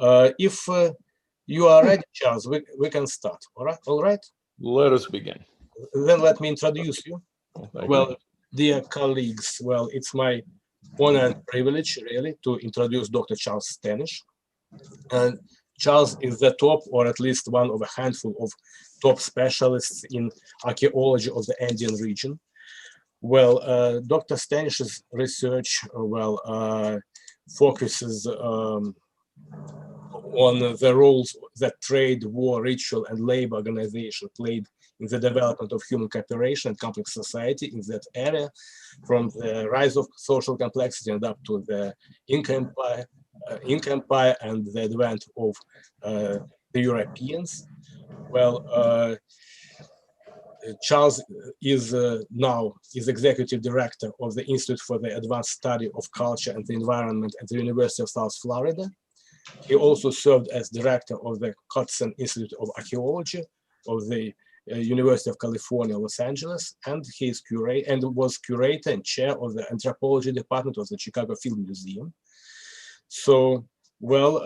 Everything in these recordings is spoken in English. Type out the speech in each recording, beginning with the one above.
If you are ready, Charles, we can start. All right, all right. Let us begin. Then let me introduce you. Thank Well, you. dear colleagues, well, it's my honor and privilege, really, to introduce Dr. Charles Stanish. And Charles is the top, or at least one of a handful of top specialists in archaeology of the Andean region. Well, Dr. Stanish's research, focuses on the roles that trade, war, ritual, and labor organization played in the development of human cooperation and complex society in that area, from the rise of social complexity and up to the Inca Empire and the advent of the Europeans. Well, Charles is now executive director of the Institute for the Advanced Study of Culture and the Environment at the University of South Florida. He also served as director of the Hudson Institute of Archaeology of the University of California, Los Angeles, and he is was curator and chair of the anthropology department of the Chicago Field Museum. So, well,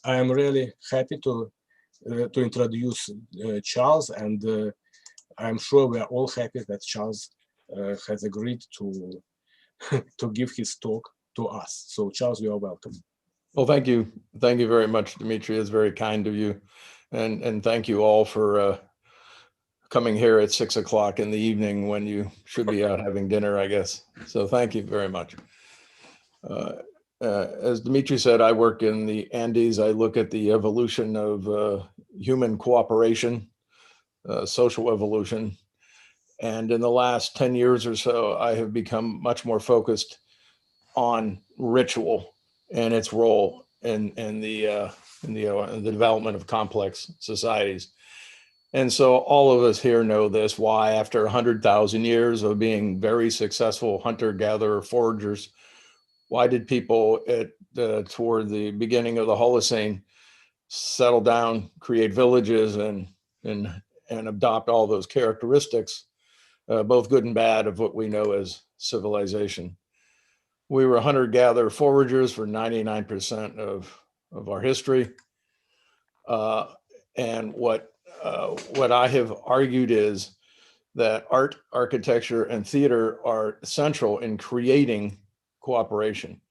I am really happy to introduce Charles, and I'm sure we are all happy that Charles has agreed to to give his talk to us. So, Charles, you are welcome. Well, thank you. Thank you very much, Dimitri. It's very kind of you. And thank you all for coming here at 6 o'clock in the evening when you should be out having dinner, I guess. So thank you very much. As Dimitri said, I work in the Andes. I look at the evolution of human cooperation, social evolution. And in the last 10 years or so, I have become much more focused on ritual and its role in the development of complex societies. And so all of us here know this, why after 100,000 years of being very successful hunter-gatherer foragers, why did people toward the beginning of the Holocene settle down, create villages, and adopt all those characteristics, both good and bad, of what we know as civilization? We were hunter-gatherer foragers for 99% of our history. And what I have argued is that art, architecture, and theater are essential in creating cooperation.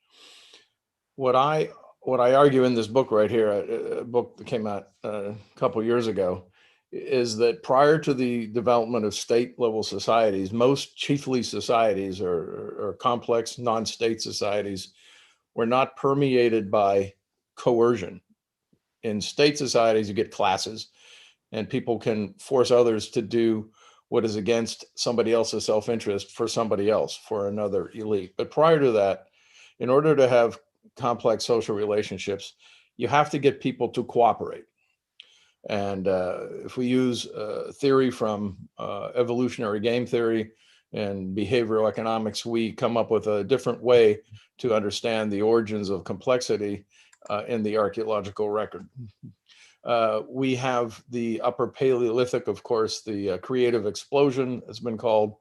What I argue in this book right here, a book that came out a couple of years ago, is that prior to the development of state-level societies, most chiefly societies or complex non-state societies were not permeated by coercion. In state societies, you get classes, and people can force others to do what is against somebody else's self-interest for somebody else, for another elite. But prior to that, in order to have complex social relationships, you have to get people to cooperate. And if we use theory from evolutionary game theory and behavioral economics, we come up with a different way to understand the origins of complexity in the archaeological record. We have the Upper Paleolithic, of course, the creative explosion has been called.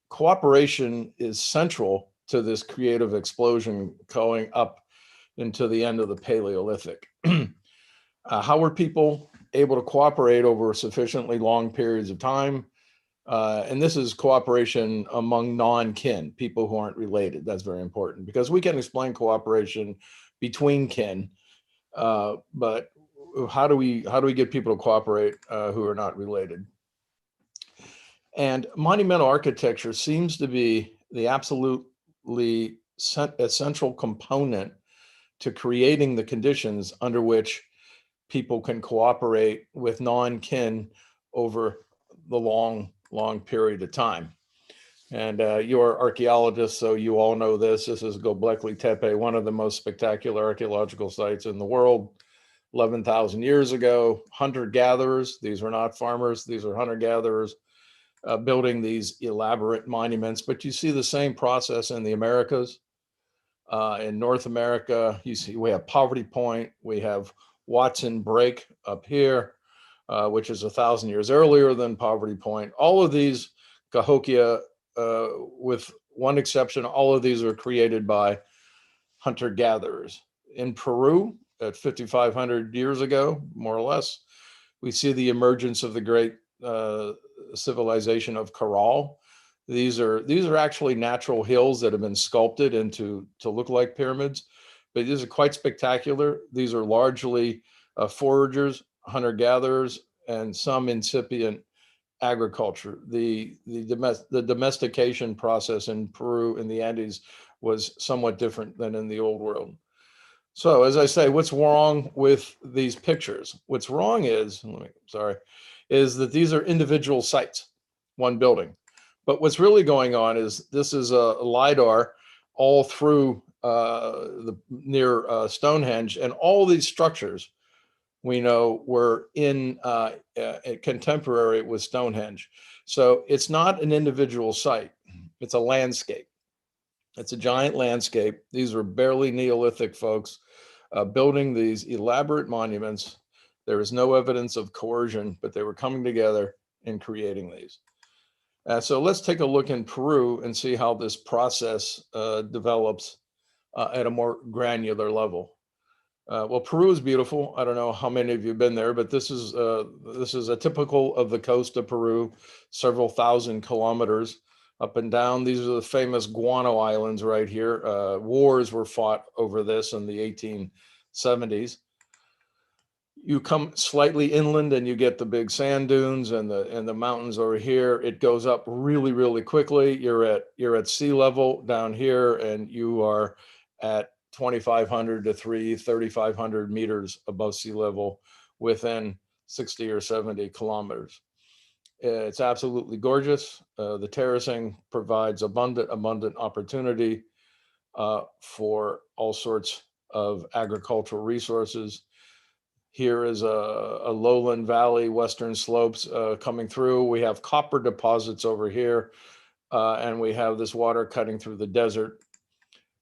Cooperation is central to this creative explosion going up into the end of the Paleolithic. How were people able to cooperate over sufficiently long periods of time? And this is cooperation among non-kin, people who aren't related. That's very important because we can explain cooperation between kin, but how do we get people to cooperate who are not related? And monumental architecture seems to be the absolutely essential component to creating the conditions under which people can cooperate with non-kin over the long period of time. And you're archaeologists, so you all know this. This is Göbekli Tepe, one of the most spectacular archaeological sites in the world. 11,000 years ago, hunter-gatherers, these were not farmers, these are hunter-gatherers, building these elaborate monuments. But you see the same process in the Americas. In North America, you see we have Poverty Point, we have Watson Break up here, which is 1,000 years earlier than Poverty Point. All of these, Cahokia, with one exception, all of these are created by hunter-gatherers. In Peru at 5,500 years ago, more or less, we see the emergence of the great civilization of Caral. These are actually natural hills that have been sculpted to look like pyramids, but these are quite spectacular. These are largely foragers, hunter-gatherers, and some incipient agriculture. The domestication process in Peru in the Andes was somewhat different than in the old world. So as I say, what's wrong with these pictures? What's wrong is, is that these are individual sites, one building. But what's really going on is this is a LiDAR all through near Stonehenge, and all these structures we know were in contemporary with Stonehenge. So it's not an individual site, it's a landscape. It's a giant landscape. These were barely Neolithic folks building these elaborate monuments. There is no evidence of coercion, but they were coming together and creating these. So let's take a look in Peru and see how this process develops at a more granular level. Well, Peru is beautiful. I don't know how many of you have been there, but this is a typical of the coast of Peru, several thousand kilometers up and down. These are the famous guano islands right here. Wars were fought over this in the 1870s. You come slightly inland and you get the big sand dunes and the mountains over here. It goes up really, really quickly. You're at sea level down here, and you are at 2,500 to 3,500 meters above sea level within 60 or 70 kilometers. It's absolutely gorgeous. The terracing provides abundant opportunity for all sorts of agricultural resources. Here is a lowland valley, western slopes coming through. We have copper deposits over here, and we have this water cutting through the desert.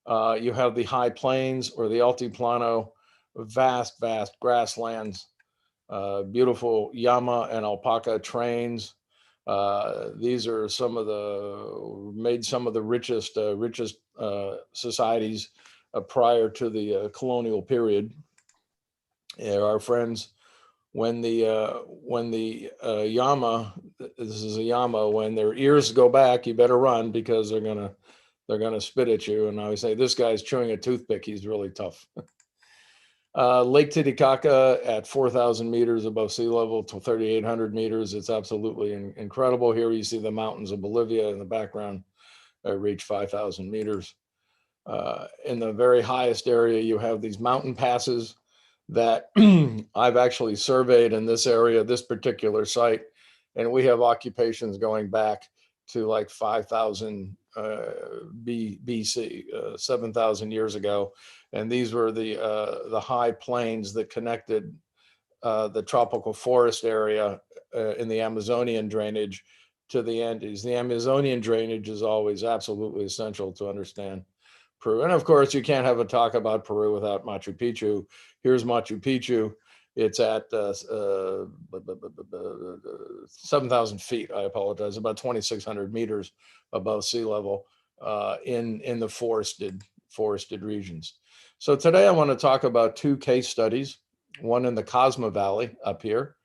You have the high plains or the altiplano, vast grasslands, beautiful llama and alpaca trains. These are some of the richest societies prior to the colonial period. Our friends, when the llama, this is a llama, when their ears go back, you better run, because they're gonna spit at you. And I always say, this guy's chewing a toothpick. He's really tough. Lake Titicaca at 4,000 meters above sea level to 3,800 meters. It's absolutely incredible. Here you see the mountains of Bolivia in the background, reach 5,000 meters. In the very highest area, you have these mountain passes that I've actually surveyed in this area, this particular site, and we have occupations going back to like 5,000 BC, 7,000 years ago, and these were the high plains that connected the tropical forest area in the Amazonian drainage to the Andes. The Amazonian drainage is always absolutely essential to understand Peru. And of course, you can't have a talk about Peru without Machu Picchu. Here's Machu Picchu. It's at 7,000 feet, I apologize, about 2,600 meters above sea level in the forested regions. So today I want to talk about two case studies, one in the Casma Valley up here,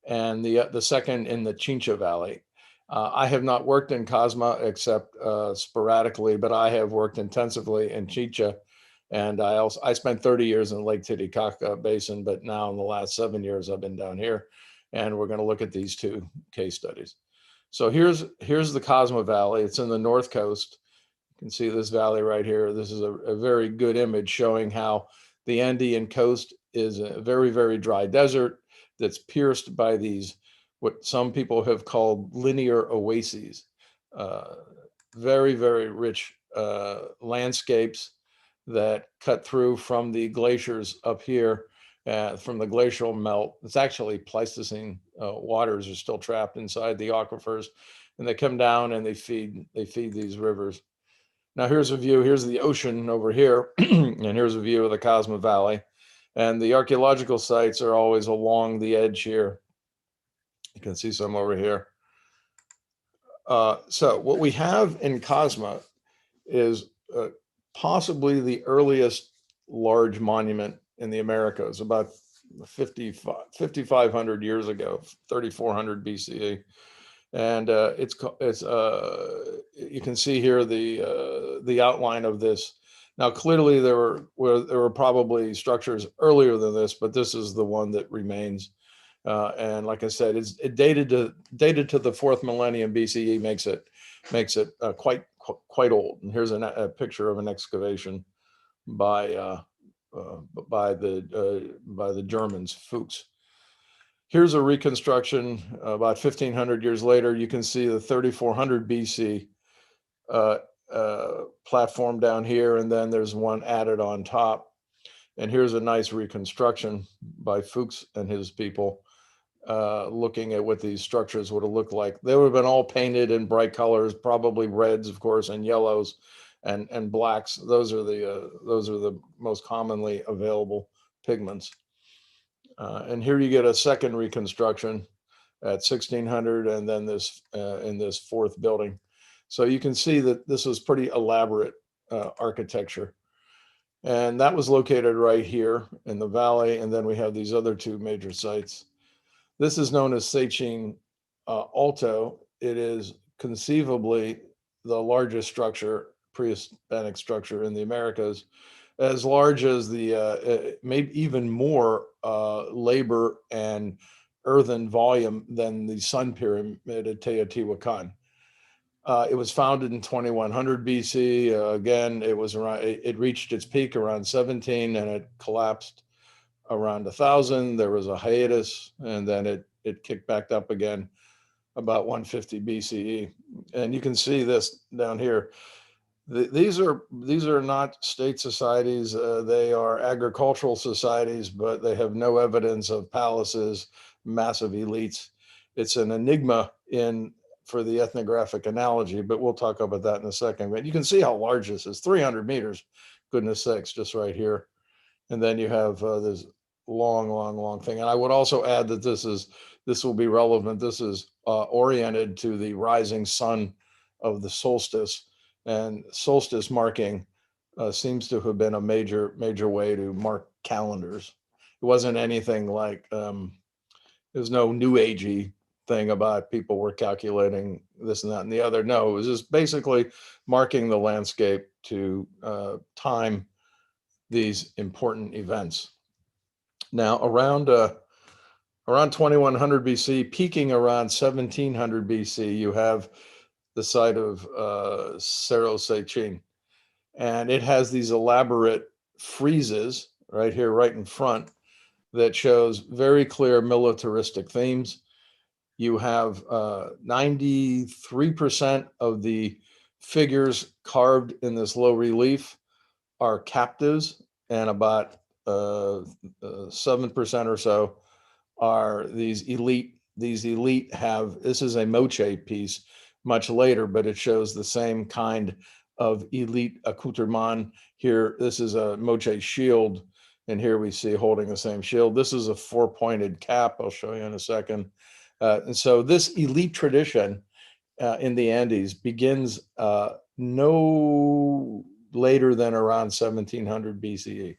and the second in the Chincha Valley. I have not worked in Casma except sporadically, but I have worked intensively in Chincha. And I spent 30 years in the Lake Titicaca Basin, but now in the last 7 years, I've been down here. And we're going to look at these two case studies. So here's the Casma Valley. It's in the north coast. You can see this valley right here. This is a very good image showing how the Andean coast is a very, very dry desert that's pierced by these, what some people have called linear oases. Very, very rich landscapes that cut through from the glaciers up here, from the glacial melt. It's actually Pleistocene waters are still trapped inside the aquifers, and they come down and they feed these rivers. Now here's a view. Here's the ocean over here, and here's a view of the Casma Valley. And the archaeological sites are always along the edge here. You can see some over here. So what we have in Casma is possibly the earliest large monument in the Americas about 5,500 years ago, 3,400 BCE. And you can see here the outline of this. Now, clearly there were probably structures earlier than this, but this is the one that remains. And like I said, it dated to the 4th millennium BCE, makes it quite old. And here's a picture of an excavation by the Germans, Fuchs. Here's a reconstruction about 1,500 years later. You can see the 3,400 BC platform down here, and then there's one added on top. And here's a nice reconstruction by Fuchs and his people, looking at what these structures would have looked like. They would have been all painted in bright colors, probably reds, of course, and yellows and blacks. Those are the most commonly available pigments. And here you get a second reconstruction at 1600, and then this in this 4th building. So you can see that this is pretty elaborate architecture. And that was located right here in the valley. And then we have these other 2 major sites. This is known as Sechin Alto. It is conceivably the largest structure, pre-Hispanic structure in the Americas, as large as the maybe even more labor and earthen volume than the Sun Pyramid at Teotihuacan. It was founded in 2100 BC. Again, it reached its peak around 17, and it collapsed around 1000. There was a hiatus, and then it kicked back up again about 150 BCE. And you can see this down here. These are not state societies. They are agricultural societies, but they have no evidence of palaces, massive elites. It's an enigma for the ethnographic analogy, but we'll talk about that in a second. But you can see how large this is, 300 meters, goodness sakes, just right here. And then you have this long thing. And I would also add that this will be relevant. This is oriented to the rising sun of the solstice. And solstice marking seems to have been a major way to mark calendars. It wasn't anything like, there's no new agey thing about people were calculating this and that and the other. No, it was just basically marking the landscape to time these important events. Now, around 2100 BC, peaking around 1700 BC, you have the site of Cerro Sechin. And it has these elaborate friezes right here, right in front, that shows very clear militaristic themes. You have 93% of the figures carved in this low relief are captives, and about 7% or so are these elite. These elite this is a moche piece much later, but it shows the same kind of elite accoutrement. Here, this is a moche shield, and here we see holding the same shield. This is a 4-pointed cap. I'll show you in a second. And so this elite tradition in the Andes begins no later than around 1700 BCE.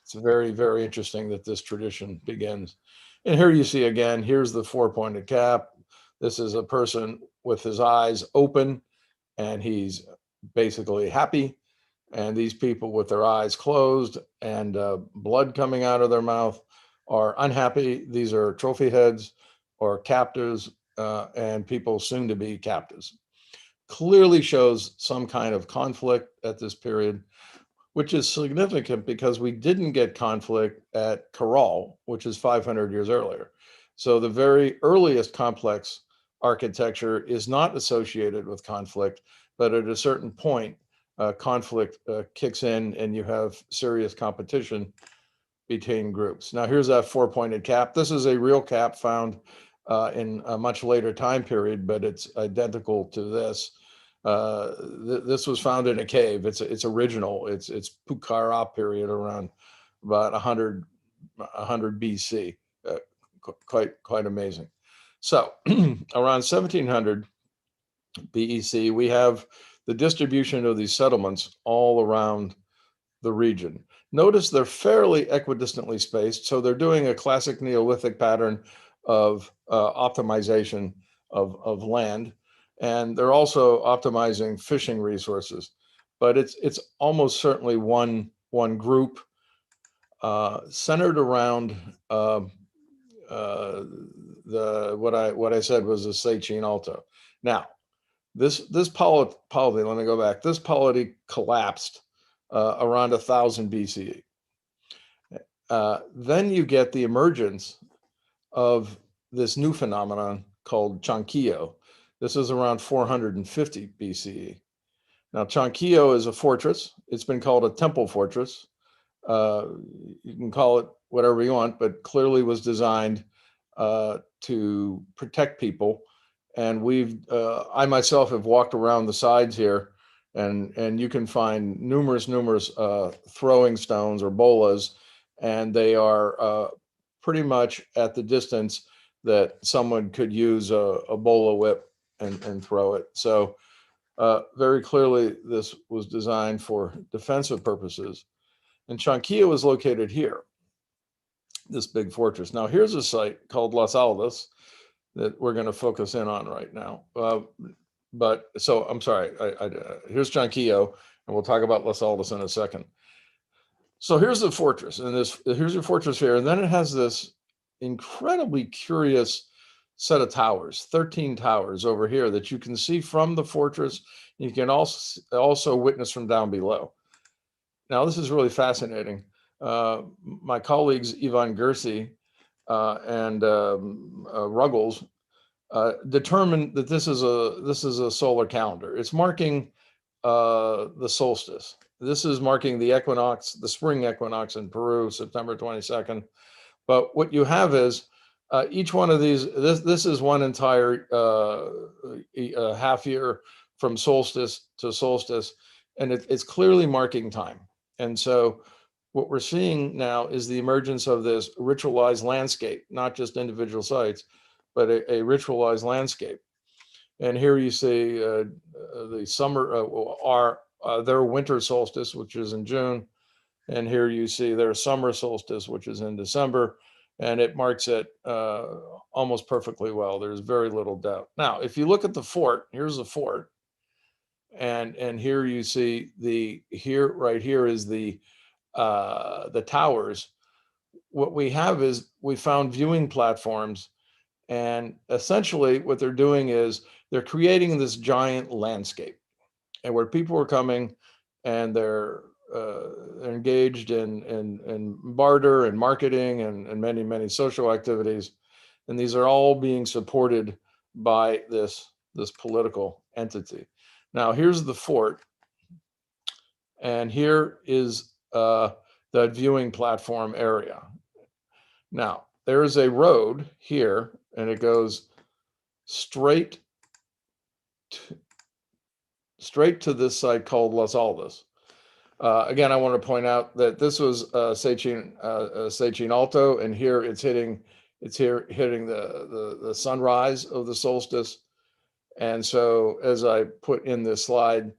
It's very, very interesting that this tradition begins. And here you see again, here's the 4-pointed cap. This is a person with his eyes open, and he's basically happy. And these people with their eyes closed and blood coming out of their mouth are unhappy. These are trophy heads or captives, and people soon to be captives. Clearly shows some kind of conflict at this period, which is significant because we didn't get conflict at Corral, which is 500 years earlier. So the very earliest complex architecture is not associated with conflict, but at a certain point, conflict kicks in and you have serious competition between groups. Now here's that 4-pointed cap. This is a real cap found in a much later time period, but it's identical to this. This was found in a cave. It's original. It's Pucará period around about 100 BC. Quite amazing. So around 1700 BEC, we have the distribution of these settlements all around the region. Notice they're fairly equidistantly spaced. So they're doing a classic Neolithic pattern of optimization of land. And they're also optimizing fishing resources. But it's almost certainly one group centered around what I said was a Sechin Alto. Now, this polity, let me go back. This polity collapsed around 1000 BCE. Then you get the emergence of this new phenomenon called Chanquillo. This is around 450 BCE. Now, Chanquillo is a fortress. It's been called a temple fortress. You can call it whatever you want, but clearly was designed to protect people. And I myself have walked around the sides here, and you can find numerous throwing stones or bolas, and they are pretty much at the distance that someone could use a bola whip and throw it. So very clearly, this was designed for defensive purposes. And Chanquillo is located here, this big fortress. Now, here's a site called Las Aldas that we're going to focus in on right now. So I'm sorry, here's Chanquillo, and we'll talk about Las Aldas in a second. So here's the fortress, and here's your fortress here, and then it has this incredibly curious set of towers, 13 towers over here that you can see from the fortress. You can also witness from down below. Now, this is really fascinating. My colleagues, Ivan Gersi and Ruggles, determined that this is a solar calendar. It's marking the solstice. This is marking the equinox, the spring equinox in Peru, September 22nd. But what you have is each one of these, this is one entire half year from solstice to solstice, and it's clearly marking time. And so what we're seeing now is the emergence of this ritualized landscape, not just individual sites, but a ritualized landscape. And here you see the summer, their winter solstice, which is in June. And here you see their summer solstice, which is in December. And it marks it almost perfectly well. There's very little doubt. Now, if you look at the fort, here's the fort. And here you see right here is the towers. What we have is we found viewing platforms, and essentially what they're doing is they're creating this giant landscape, and where people are coming and they're engaged in barter and marketing and many social activities, and these are all being supported by this political entity. Now, here's the fort, and here is the viewing platform area. Now, there is a road here, and it goes straight to this site called Las Aldas. Again, I want to point out that this was Sechin Alto, and here it's hitting the sunrise of the solstice. And so, as I put in this slide,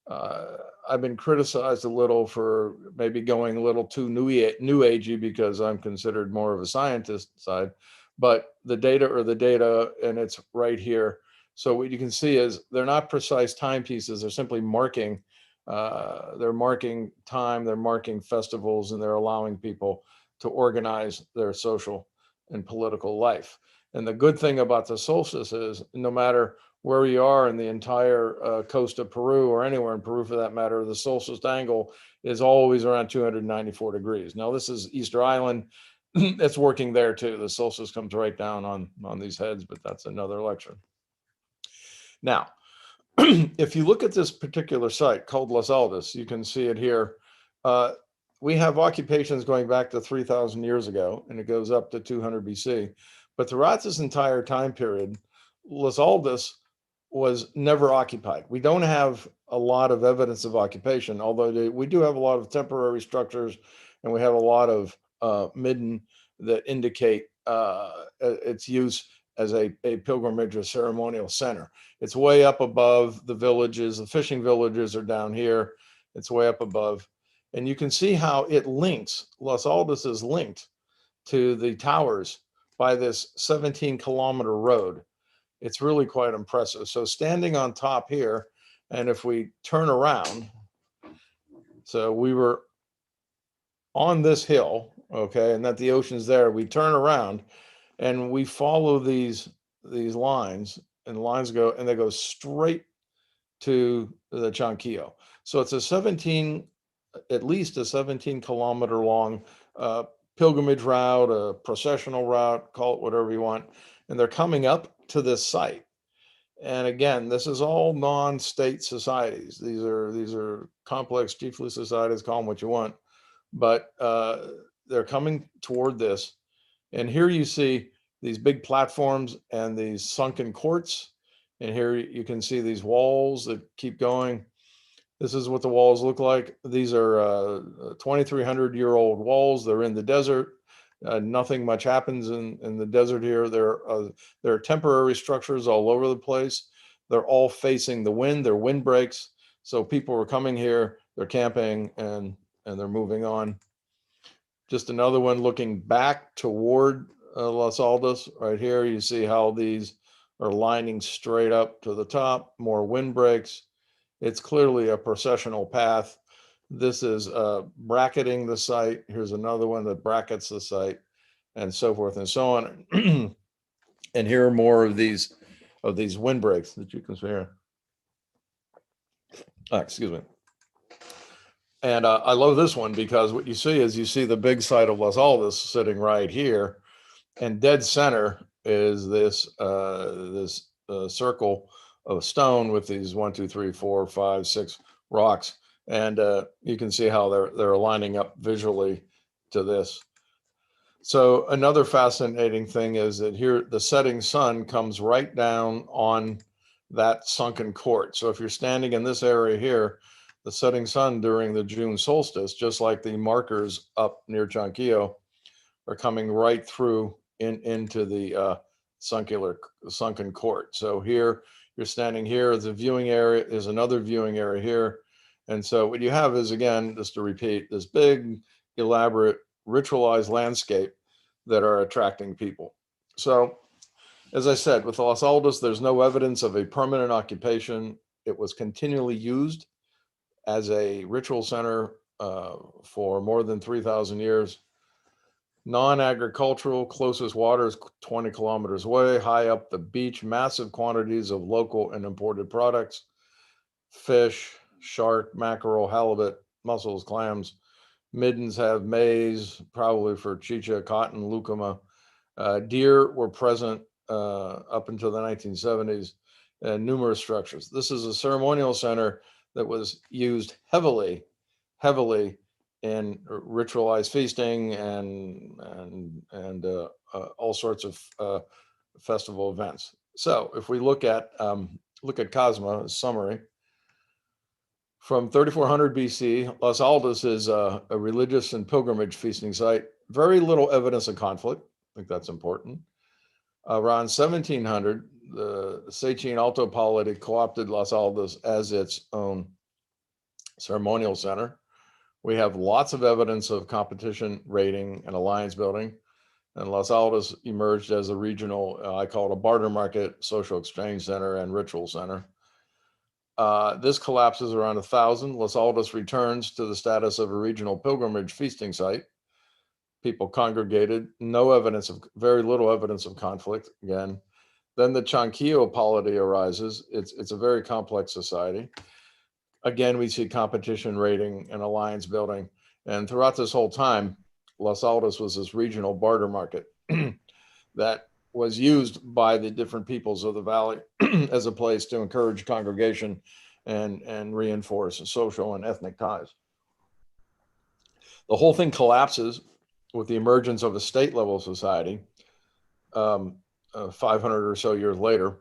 I've been criticized a little for maybe going a little too new agey because I'm considered more of a scientist side, but the data are the data, and it's right here. So what you can see is they're not precise timepieces. They're simply marking. They're marking time. They're marking festivals, and they're allowing people to organize their social and political life. And the good thing about the solstice is no matter where you are in the entire coast of Peru, or anywhere in Peru for that matter, the solstice angle is always around 294 degrees. Now, this is Easter Island. It's working there too. The solstice comes right down on these heads, but that's another lecture. Now, if you look at this particular site called Las Aldas, you can see it here. We have occupations going back to 3,000 years ago, and it goes up to 200 BC. But throughout this entire time period, Las Aldas was never occupied. We don't have a lot of evidence of occupation, although we do have a lot of temporary structures, and we have a lot of midden that indicate its use as a pilgrimage or ceremonial center. It's way up above the villages. The fishing villages are down here. It's way up above. And you can see how it links, Los Altos is linked to the towers by this 17-kilometer road. It's really quite impressive. So standing on top here, and if we turn around, so we were on this hill, okay, and that the ocean's there, we turn around and we follow these lines, and the lines go, and they go straight to the Chanquillo. So it's at least a 17-kilometer long pilgrimage route, a processional route, call it whatever you want. And they're coming up to this site. And again, this is all non-state societies. These are complex chiefly societies, call them what you want, but they're coming toward this. And here you see these big platforms and these sunken courts. And here you can see these walls that keep going. This is what the walls look like. These are 2,300-year-old walls. They're in the desert. Nothing much happens in the desert here. There are temporary structures all over the place. They're all facing the wind. They're windbreaks. So people are coming here, they're camping, and they're moving on. Just another one looking back toward Los Altos. Right here, you see how these are lining straight up to the top, more windbreaks. It's clearly a processional path. This is bracketing the site. Here's another one that brackets the site, and so forth and so on. And here are more of these windbreaks that you can see here. Excuse me. And I love this one because what you see is you see the big site of Los Altos sitting right here, and dead center is this circle of stone with these 1, 2, 3, 4, 5, 6 rocks. And you can see how they're lining up visually to this. So another fascinating thing is that here the setting sun comes right down on that sunken court. So if you're standing in this area here, the setting sun during the June solstice, just like the markers up near Chanquillo, are coming right through into the sunken court. So here you're standing here, the viewing area is another viewing area here. And so what you have is, again, just to repeat, this big, elaborate, ritualized landscape that are attracting people. So as I said, with Los Altos, there's no evidence of a permanent occupation. It was continually used as a ritual center for more than 3,000 years. Non-agricultural, closest water is 20 kilometers away, high up the beach, massive quantities of local and imported products, fish, shark, mackerel, halibut, mussels, clams. Middens have maize, probably for chicha, cotton, lucuma. Deer were present up until the 1970s, and numerous structures. This is a ceremonial center that was used heavily in ritualized feasting and all sorts of festival events. So if we look at Casma, summary, from 3400 BC, Los Altos is a religious and pilgrimage feasting site. Very little evidence of conflict. I think that's important. Around 1700, the Sechin Alto polity co-opted Los Altos as its own ceremonial center. We have lots of evidence of competition, raiding, and alliance building. And Los Altos emerged as a regional, I call it a barter market, social exchange center, and ritual center. This collapses around 1000. Los Altos returns to the status of a regional pilgrimage feasting site. People congregated, very little evidence of conflict, again. Then the Chanquillo polity arises. It's a very complex society. Again, we see competition, raiding, and alliance building. And throughout this whole time, Los Altos was this regional barter market that was used by the different peoples of the valley as a place to encourage congregation and reinforce social and ethnic ties. The whole thing collapses with the emergence of a state level society 500 or so years later.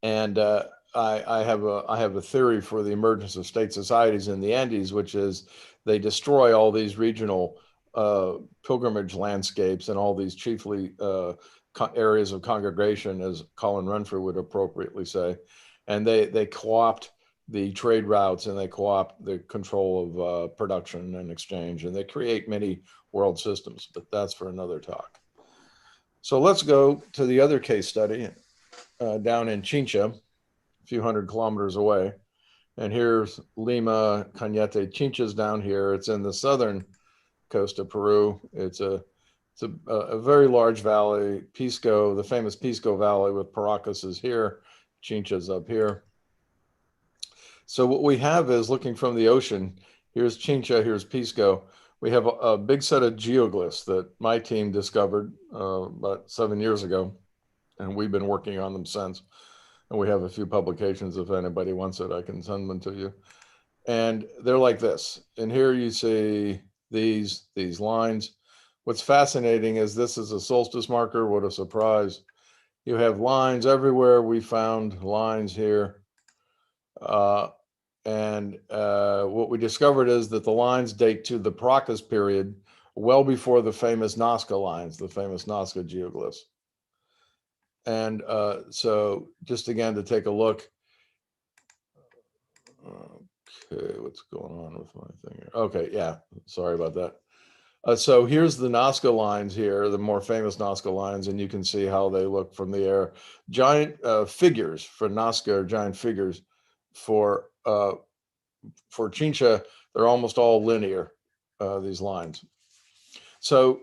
And I have a theory for the emergence of state societies in the Andes, which is they destroy all these regional pilgrimage landscapes and all these chiefly areas of congregation, as Colin Renfrew would appropriately say, and they co-opt the trade routes, and they co-opt the control of production and exchange, and they create many world systems, but that's for another talk. So let's go to the other case study down in Chincha, a few hundred kilometers away. And here's Lima, Cañete. Chincha's down here. It's in the southern coast of Peru. It's a very large valley. Pisco, the famous Pisco Valley with Paracas is here. Chincha's up here. So what we have is, looking from the ocean, here's Chincha, here's Pisco. We have a big set of geoglyphs that my team discovered about 7 years ago, and we've been working on them since. And we have a few publications. If anybody wants it, I can send them to you. And they're like this. And here you see these lines. What's fascinating is this is a solstice marker. What a surprise. You have lines everywhere. We found lines here. What we discovered is that the lines date to the Paracas period, well before the famous Nazca lines, the famous Nazca geoglyphs. And so just again to take a look. Okay, what's going on with my thing here? Okay, yeah, sorry about that. So here's the Nazca lines here, the more famous Nazca lines, and you can see how they look from the air. Giant figures for Nazca are giant figures. For Chincha, they're almost all linear, these lines. So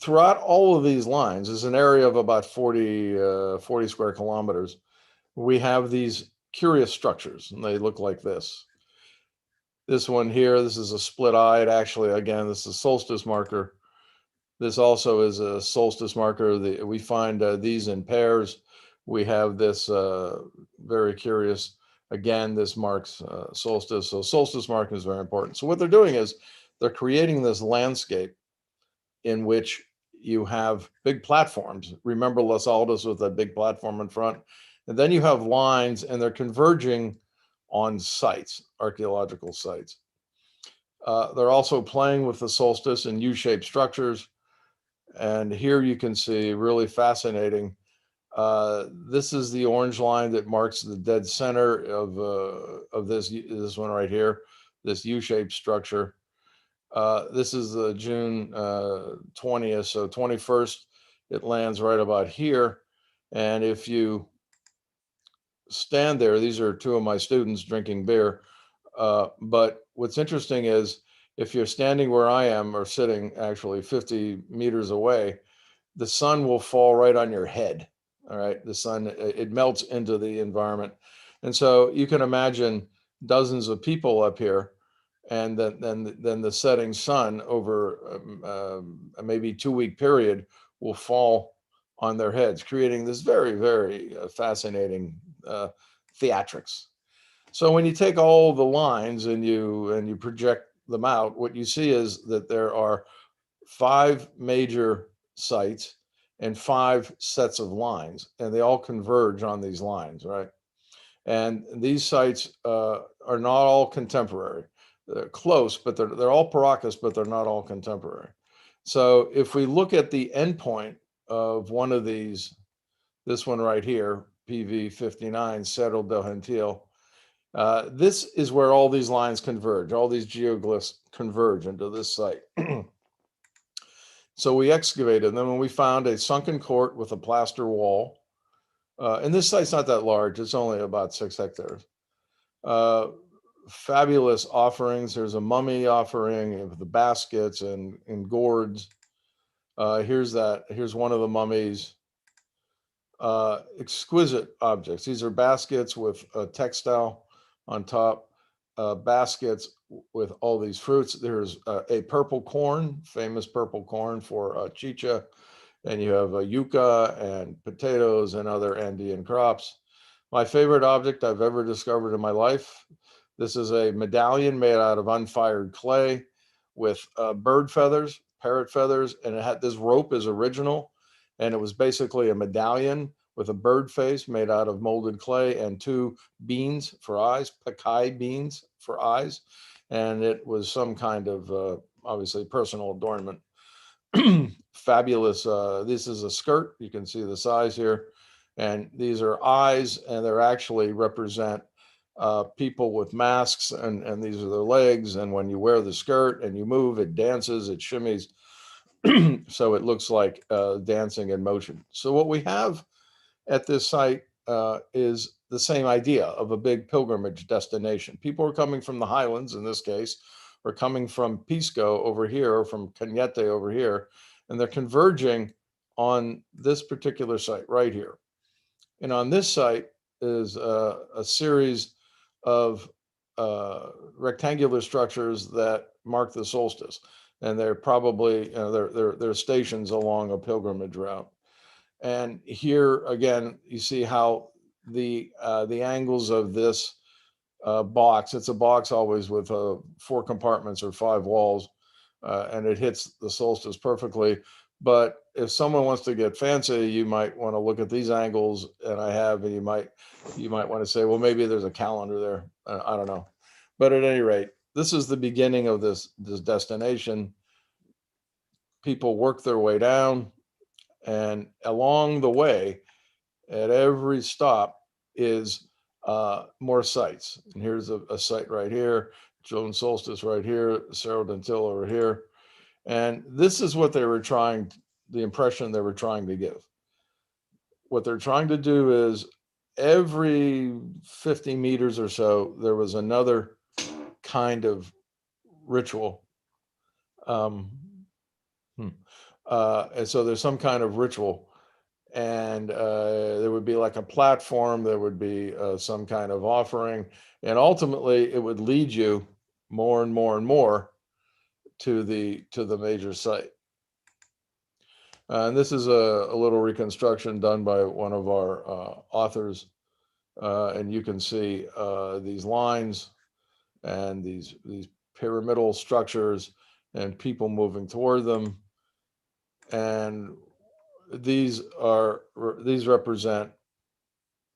throughout all of these lines is an area of about 40 square kilometers. We have these curious structures, and they look like this. This one here, this is a split-eyed. Actually, again, this is a solstice marker. This also is a solstice marker. We find these in pairs. We have this very curious, again, this marks solstice. So solstice marking is very important. So what they're doing is they're creating this landscape in which you have big platforms. Remember Los Altos with that big platform in front? And then you have lines, and they're converging on sites, archaeological sites. They're also playing with the solstice in U-shaped structures. And here you can see, really fascinating, this is the orange line that marks the dead center of this one right here, this U-shaped structure. This is the June 20th, so 21st, it lands right about here. And if you stand there, these are two of my students drinking beer. But what's interesting is, if you're standing where I am, or sitting actually 50 meters away, the sun will fall right on your head. All right, the sun, it melts into the environment. And so you can imagine dozens of people up here, and then the setting sun over maybe 2-week period will fall on their heads, creating this very, very fascinating theatrics. So when you take all the lines and you project them out, what you see is that there are 5 major sites and 5 sets of lines, and they all converge on these lines, right? And these sites are not all contemporary. They're close, but they're all Paracas, but they're not all contemporary. So if we look at the endpoint of one of these, this one right here, PV 59, Cerro del Gentil, this is where all these lines converge, all these geoglyphs converge into this site. So we excavated them, and we found a sunken court with a plaster wall. And this site's not that large, it's only about 6 hectares. Fabulous offerings. There's a mummy offering with the baskets and gourds. Here's one of the mummies. Exquisite objects. These are baskets with a textile on top, baskets with all these fruits. There's a purple corn, famous purple corn for chicha, and you have yucca and potatoes and other Andean crops. My favorite object I've ever discovered in my life. This is a medallion made out of unfired clay with bird feathers, parrot feathers, and this rope is original, and it was basically a medallion with a bird face made out of molded clay and 2 beans for eyes, pacai beans for eyes, and it was some kind of obviously personal adornment. Fabulous. This is a skirt. You can see the size here, and these are eyes, and they're actually represent people with masks, and these are their legs. And when you wear the skirt and you move, it dances, it shimmies. So it looks like dancing in motion. So what we have at this site is the same idea of a big pilgrimage destination. People are coming from the highlands, in this case, or coming from Pisco over here, or from Cañete over here, and they're converging on this particular site right here. And on this site is a series of rectangular structures that mark the solstice, and they're probably they're stations along a pilgrimage route. And here again, you see how the angles of this box. It's a box always with 4 compartments or 5 walls, and it hits the solstice perfectly. But if someone wants to get fancy, you might want to look at these angles, and and you might want to say, well, maybe there's a calendar there. I don't know. But at any rate, this is the beginning of this destination. People work their way down, and along the way, at every stop is more sites. And here's a site right here, Joan Solstice right here, Cerro Dentil over here. And this is what they were trying, the impression they were trying to give. What they're trying to do is every 50 meters or so, there was another kind of ritual. And so there's some kind of ritual, and there would be like a platform, there would be some kind of offering, and ultimately it would lead you more and more and more to the major site. And this is a little reconstruction done by one of our authors, and you can see these lines and these pyramidal structures and people moving toward them. And these represent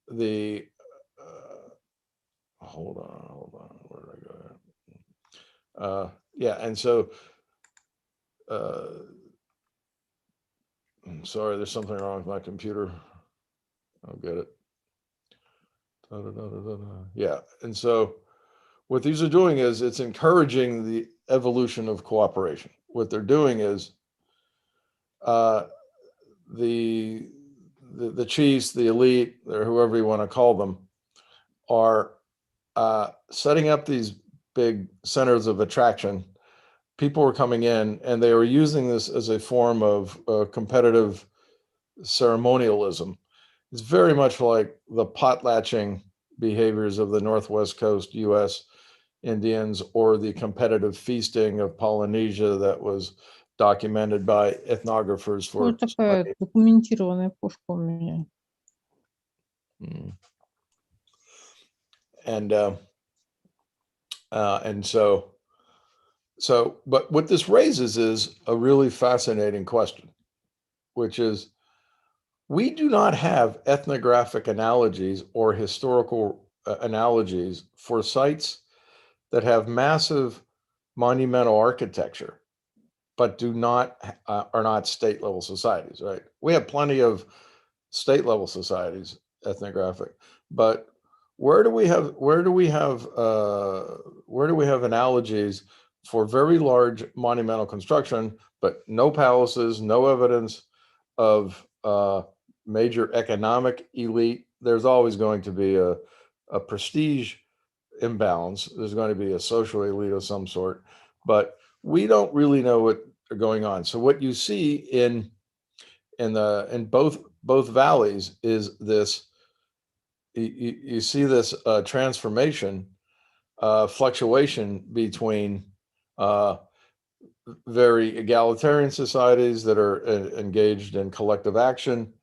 the hold on, where did I go? Yeah, and so I'm sorry, there's something wrong with my computer. I'll get it. Yeah, and so what these are doing is it's encouraging the evolution of cooperation. What they're doing is the chiefs, the elite, or whoever you want to call them, are setting up these big centers of attraction. People were coming in, and they were using this as a form of competitive ceremonialism. It's very much like the potlatching behaviors of the Northwest Coast U.S. Indians, or the competitive feasting of Polynesia that was documented by ethnographers for такая документированная пушка у меня. And so, but what this raises is a really fascinating question, which is, we do not have ethnographic analogies or historical analogies for sites that have massive monumental architecture, but are not state level societies, right? We have plenty of state level societies, ethnographic, but where do we have analogies for very large monumental construction, but no palaces, no evidence of major economic elite? There's always going to be a prestige imbalance. There's going to be a social elite of some sort, but we don't really know what are going on. So what you see in both valleys is this. You see this transformation, fluctuation between very egalitarian societies that are engaged in collective action,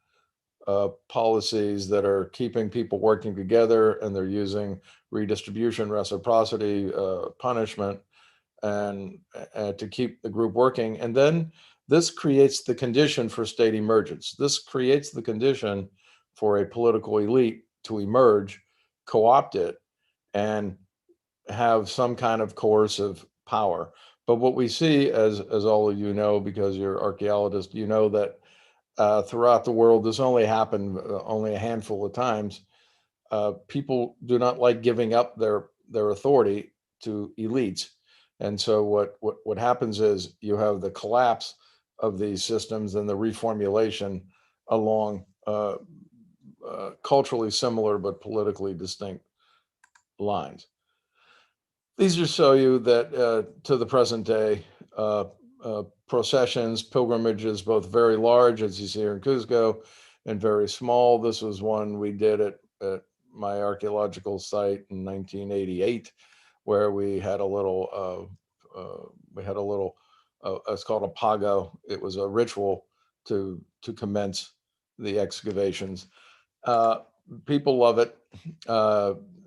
policies that are keeping people working together, and they're using redistribution, reciprocity, punishment, and to keep the group working. And then this creates the condition for state emergence. This creates the condition for a political elite to emerge, co-opt it, and have some kind of coercive power. But what we see, as all of you know, because you're archaeologists, you know that throughout the world, this only happened only a handful of times. people do not like giving up their authority to elites. And so what happens is you have the collapse of these systems and the reformulation along culturally similar but politically distinct lines. These just show you that to the present day, processions, pilgrimages, both very large, as you see here in Cuzco, and very small. This was one we did at my archaeological site in 1988, where we had a little, it's called a pago. It was a ritual to commence the excavations. People love it.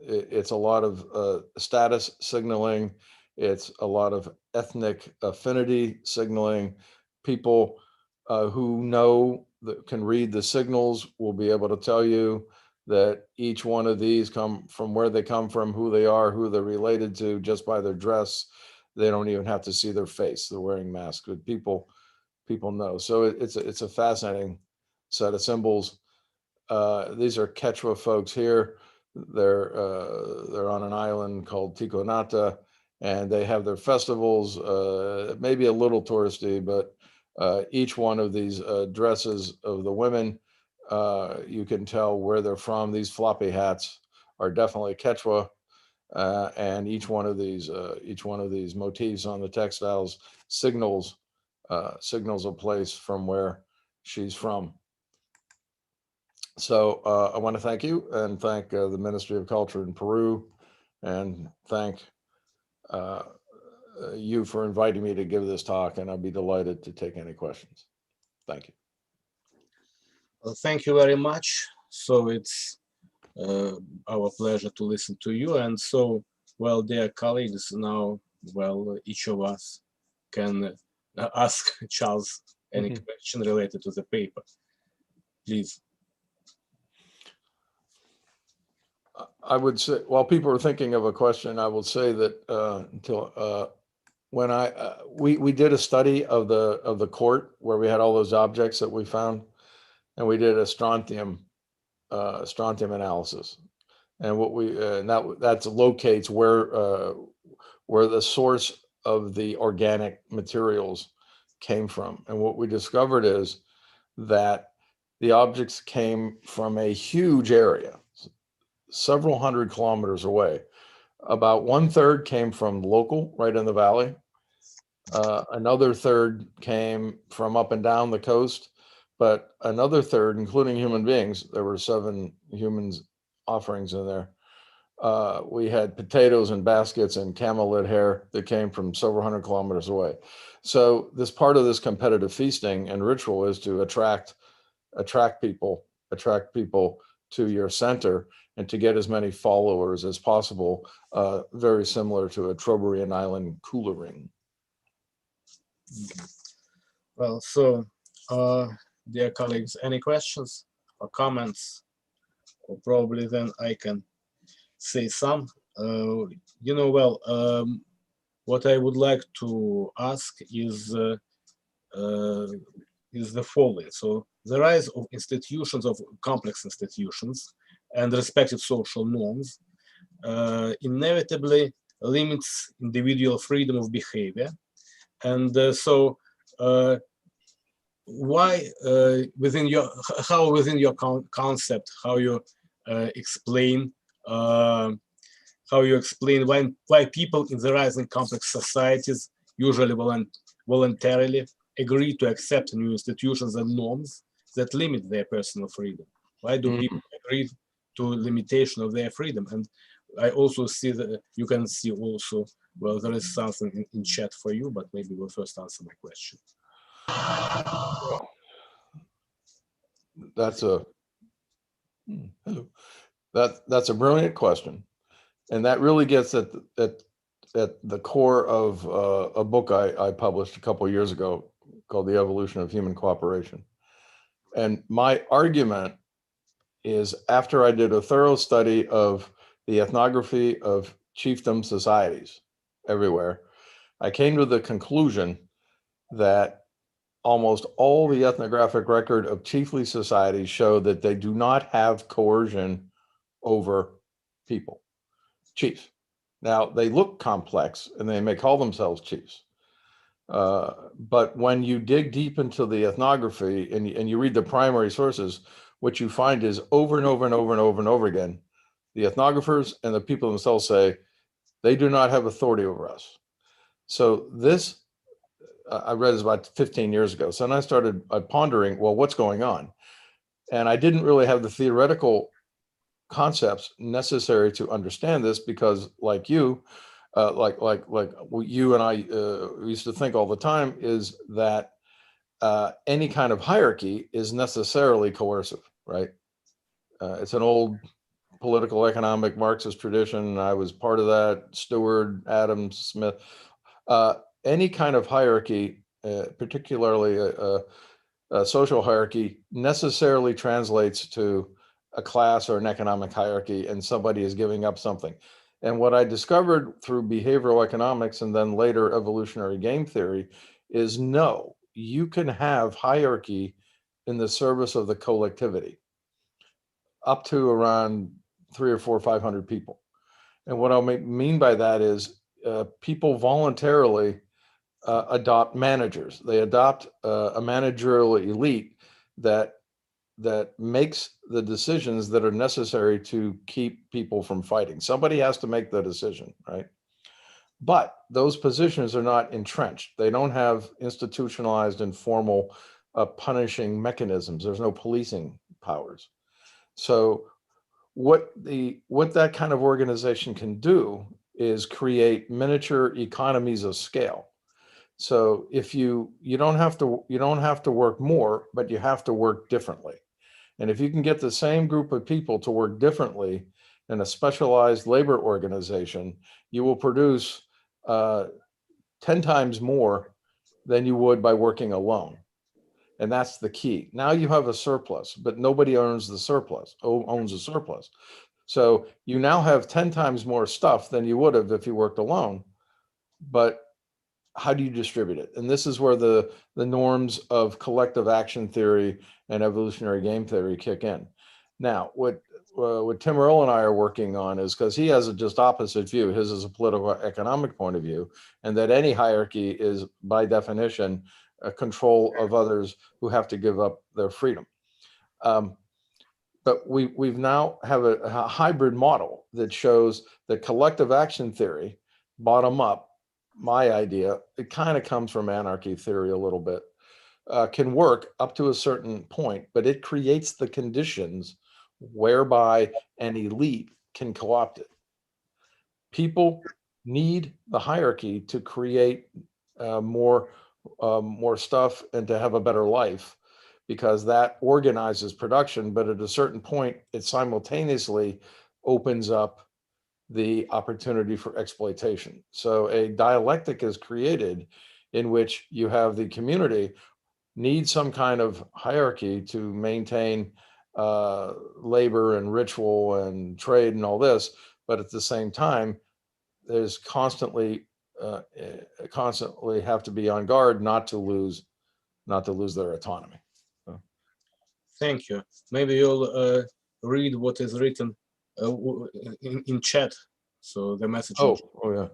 It's a lot of status signaling. It's a lot of ethnic affinity signaling. People who know that can read the signals will be able to tell you that each one of these come from where they come from, who they are, who they're related to, just by their dress. They don't even have to see their face. They're wearing masks. But people know. So it's a fascinating set of symbols. These are Quechua folks here. They're on an island called Ticonata, and they have their festivals. Maybe a little touristy, but each one of these dresses of the women, you can tell where they're from. These floppy hats are definitely Quechua, and each one of these motifs on the textiles signals a place from where she's from. So I want to thank you and thank the Ministry of Culture in Peru, and thank you for inviting me to give this talk, and I'll be delighted to take any questions. Thank you. Well, thank you very much. So it's our pleasure to listen to you. And so, well, dear colleagues, now, well, each of us can ask Charles any question related to the paper. Please. I would say, while people are thinking of a question, I will say that when we did a study of the court where we had all those objects that we found, and we did a strontium analysis, and what we that locates where the source of the organic materials came from. And what we discovered is that the objects came from a huge area, several hundred kilometers away. About 1/3 came from local, right in the valley. Another third came from up and down the coast, but another third, including human beings, there were 7 humans offerings in there. We had potatoes in baskets and camel-led hair that came from several hundred kilometers away. So this part of this competitive feasting and ritual is to attract people to your center, and to get as many followers as possible, very similar to a Trobriand island cooler ring. Well, so, dear colleagues, any questions or comments? Or probably then I can say some. What I would like to ask is the following. So the rise of institutions, of complex institutions, and respective social norms inevitably limits individual freedom of behavior. And why within your concept, how you explain why people in the rising complex societies usually voluntarily agree to accept new institutions and norms that limit their personal freedom? Why do people agree to limitation of their freedom? And I also see that you can see also, well, there is something in chat for you, but maybe we'll first answer my question. That's a brilliant question, and that really gets at the core of a book I published a couple of years ago called The Evolution of Human Cooperation. And my argument is, after I did a thorough study of the ethnography of chiefdom societies everywhere, I came to the conclusion that almost all the ethnographic record of chiefly societies show that they do not have coercion over people, chiefs. Now, they look complex and they may call themselves chiefs. But when you dig deep into the ethnography and you read the primary sources, what you find is over and over and over and over and over again, the ethnographers and the people themselves say, they do not have authority over us. So this, I read this about 15 years ago. So then I started pondering, well, what's going on? And I didn't really have the theoretical concepts necessary to understand this because like you, like what you and I used to think all the time is that any kind of hierarchy is necessarily coercive, right? It's an old political economic Marxist tradition. I was part of that, Stewart, Adams, Smith. Any kind of hierarchy, particularly a social hierarchy, necessarily translates to a class or an economic hierarchy, and somebody is giving up something. And what I discovered through behavioral economics and then later evolutionary game theory is no, you can have hierarchy in the service of the collectivity up to around 300 or 400 or 500 people. And what I mean by that is people voluntarily adopt managers. They adopt a managerial elite that makes the decisions that are necessary to keep people from fighting. Somebody has to make the decision, right? But those positions are not entrenched. They don't have institutionalized and formal punishing mechanisms. There's no policing powers. So what that kind of organization can do is create miniature economies of scale. So if you don't have to work more, but you have to work differently. And if you can get the same group of people to work differently in a specialized labor organization, you will produce 10 times more than you would by working alone. And that's the key. Now you have a surplus, but nobody owns the surplus. So you now have 10 times more stuff than you would have if you worked alone. But how do you distribute it? And this is where the norms of collective action theory and evolutionary game theory kick in. Now, what Tim Earle and I are working on is, because he has a just opposite view, his is a political economic point of view, and that any hierarchy is by definition a control of others who have to give up their freedom. But we've now have a hybrid model that shows that collective action theory, bottom up, my idea, it kind of comes from anarchy theory a little bit, can work up to a certain point, but it creates the conditions whereby an elite can co-opt it. People need the hierarchy to create more stuff and to have a better life, because that organizes production, but at a certain point, it simultaneously opens up the opportunity for exploitation. So a dialectic is created in which you have the community need some kind of hierarchy to maintain labor and ritual and trade and all this, but at the same time, there's constantly have to be on guard not to lose their autonomy. So. Thank you. Maybe you'll read what is written in chat. So the message. Oh yeah.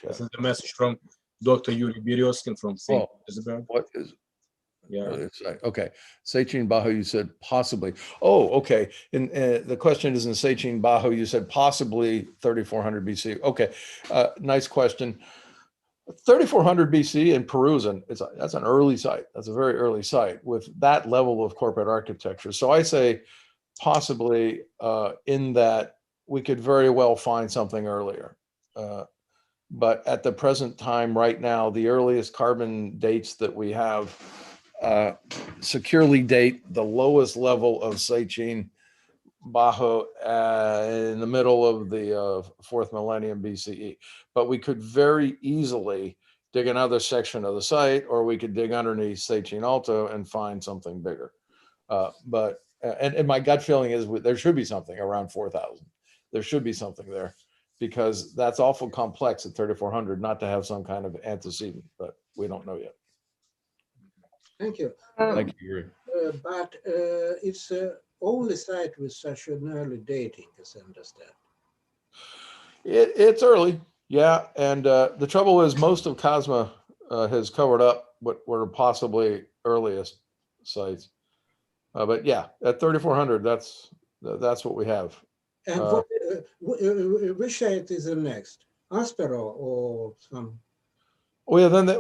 This is the message from Dr. Yuri Berezkin from St. Petersburg. What is? Yeah. Okay. Sechin Baho, you said possibly. Oh, okay. And the question is in Sechin Baho, you said possibly 3400 BC. Okay. Nice question. 3400 BC in Peru that's an early site. That's a very early site with that level of corporate architecture. So I say possibly in that we could very well find something earlier. But at the present time, right now, the earliest carbon dates that we have securely date the lowest level of Sechin Bajo in the middle of the 4th millennium BCE. But we could very easily dig another section of the site, or we could dig underneath Sechin Alto and find something bigger. But my gut feeling is there should be something around 4,000. There should be something there, because that's awful complex at 3,400 not to have some kind of antecedent, but we don't know yet. Thank you. Thank you, Yuri. But it's only site with such an early dating, as I understand. It's early, yeah. And the trouble is most of Casma has covered up what were possibly earliest sites. But yeah, at 3,400, that's what we have. And which site is the next? Aspero or some? Oh yeah, then they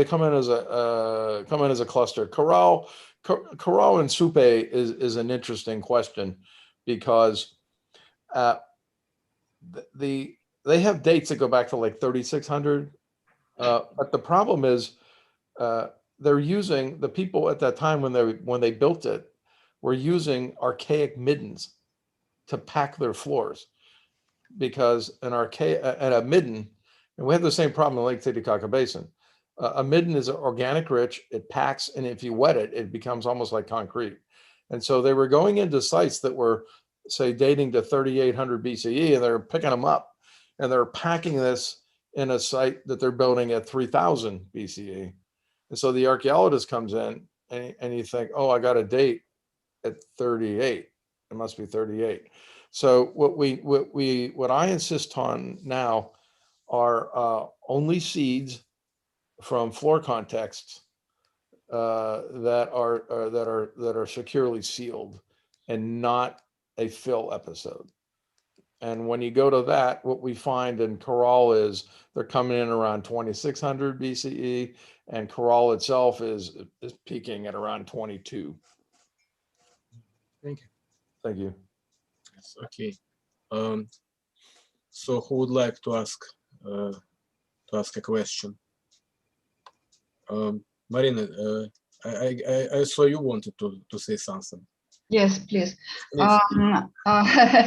come in as a cluster. Corral and Supe is an interesting question because they have dates that go back to like 3,600. But the problem is they're using the people at that time when they built it were using archaic middens to pack their floors because a midden, and we have the same problem in Lake Titicaca Basin. A midden is organic rich, it packs, and if you wet it, it becomes almost like concrete. And so they were going into sites that were, say, dating to 3,800 BCE, and they're picking them up, and they're packing this in a site that they're building at 3,000 BCE. And so the archaeologist comes in, and you think, oh, I got a date at 38. It must be 38. So what I insist on now are only seeds from floor contexts that are securely sealed and not a fill episode. And when you go to that, what we find in Corral is they're coming in around 2,600 BCE, and Corral itself is peaking at around 22. Thank you. Thank you. Yes, okay. So who would like to ask a question? Marina, I saw you wanted to say something. Yes, please. Please.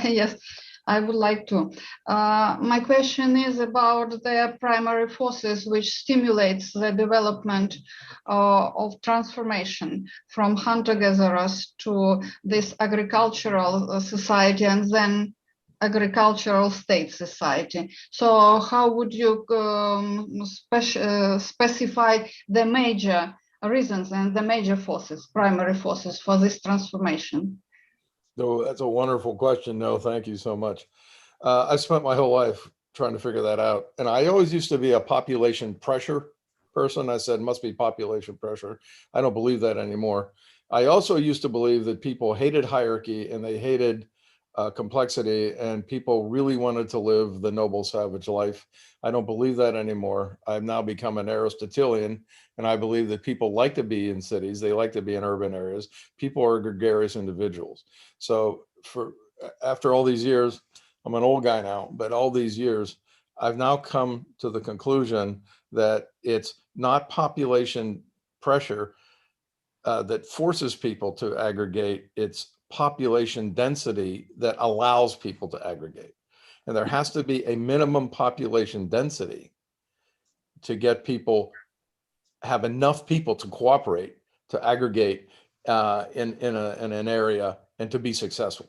Yes, I would like to. My question is about the primary forces which stimulates the development of transformation from hunter-gatherers to this agricultural society and then agricultural state society. So how would you specify the major reasons and the major forces, primary forces for this transformation? No, that's a wonderful question. No, thank you so much. I spent my whole life trying to figure that out. And I always used to be a population pressure person. I said, must be population pressure. I don't believe that anymore. I also used to believe that people hated hierarchy and they hated complexity, and people really wanted to live the noble savage life. I don't believe that anymore. I've now become an Aristotelian, and I believe that people like to be in cities. They like to be in urban areas. People are gregarious individuals. So after all these years, I'm an old guy now, but all these years, I've now come to the conclusion that it's not population pressure that forces people to aggregate. It's population density that allows people to aggregate. And there has to be a minimum population density to get people, have enough people to cooperate, to aggregate in an area and to be successful.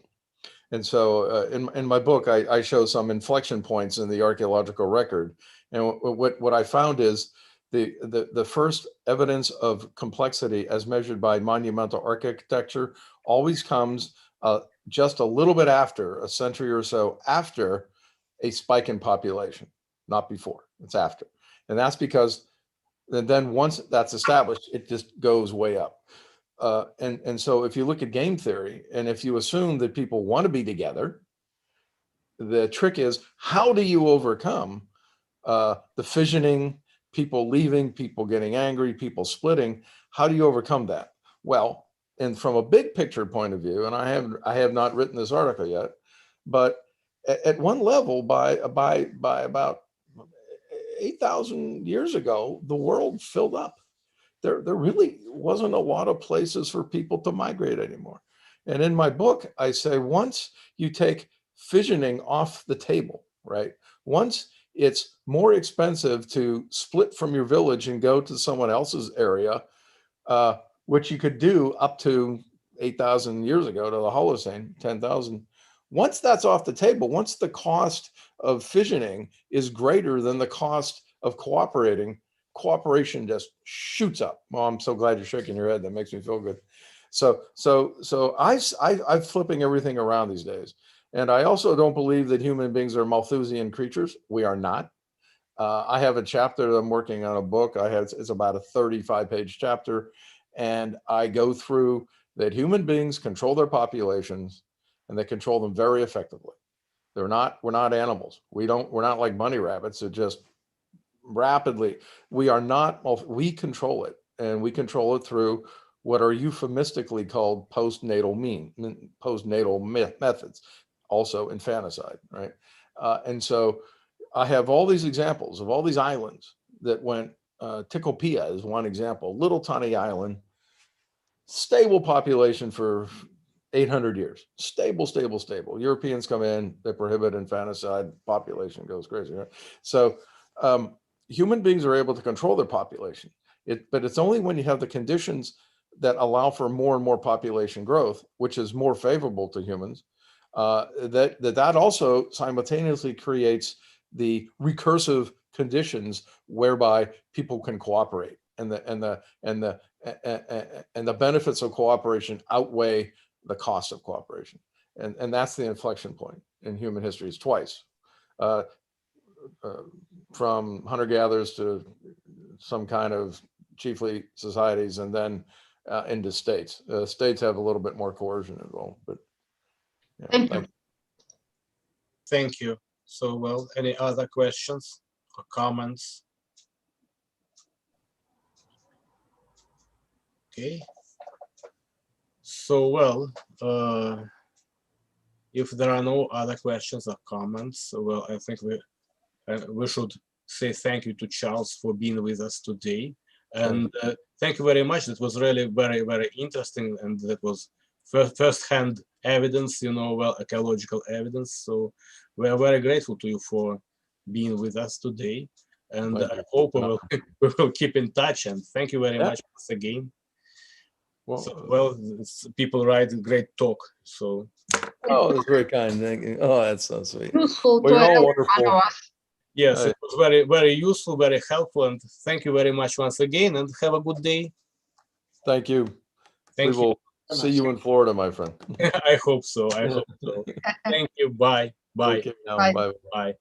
And so in my book, I show some inflection points in the archaeological record. And what I found is the first evidence of complexity as measured by monumental architecture always comes just a little bit after, a century or so after a spike in population, not before, it's after. And that's because then once that's established, it just goes way up. And so if you look at game theory, and if you assume that people want to be together, the trick is, how do you overcome the fissioning, people leaving, people getting angry, people splitting? How do you overcome that? Well, and from a big picture point of view, and I have not written this article yet, but at one level, by about 8,000 years ago, the world filled up. There really wasn't a lot of places for people to migrate anymore. And in my book, I say, once you take fissioning off the table, right? Once it's more expensive to split from your village and go to someone else's area, which you could do up to 8,000 years ago to the Holocene, 10,000. Once that's off the table, once the cost of fissioning is greater than the cost of cooperating, cooperation just shoots up. Well, I'm so glad you're shaking your head. That makes me feel good. I'm flipping everything around these days. And I also don't believe that human beings are Malthusian creatures. We are not. I have a chapter, I'm working on a book. It's about a 35-page chapter. And I go through that human beings control their populations and they control them very effectively. We're not animals. We're not like bunny rabbits that just rapidly, we control it, and we control it through what are euphemistically called postnatal methods, also infanticide, right? And so I have all these examples of all these islands that went, Tikopia is one example, little tiny island, stable population for 800 years, stable. Europeans come in, they prohibit infanticide, population goes crazy, right? So human beings are able to control their population, but it's only when you have the conditions that allow for more and more population growth, which is more favorable to humans, that also simultaneously creates the recursive conditions whereby people can cooperate, and the benefits of cooperation outweigh the cost of cooperation, and that's the inflection point in human history. It's twice, from hunter-gatherers to some kind of chiefly societies, and then into states. States have a little bit more coercion involved, but yeah, Thank you. Thank you. So, well, any other questions or comments? Okay. So, well, if there are no other questions or comments, well, I think we should say thank you to Charles for being with us today. And thank you very much. That was really very, very interesting. And that was first-hand evidence, well, ecological evidence. So we are very grateful to you for being with us today. And I hope we will keep in touch. And thank you very much once again. Well, people write great talk. So. Oh, that's very kind. Thank you. Oh, that's so sweet. Useful Well, to you're all everyone wonderful. of us. Yes, it was very, very useful, very helpful, and thank you very much once again, and have a good day. Thank you. Thank We will see you in Florida, my friend. I hope so. I hope so. Thank you. Bye. Bye. Okay, now, Bye. bye. Bye.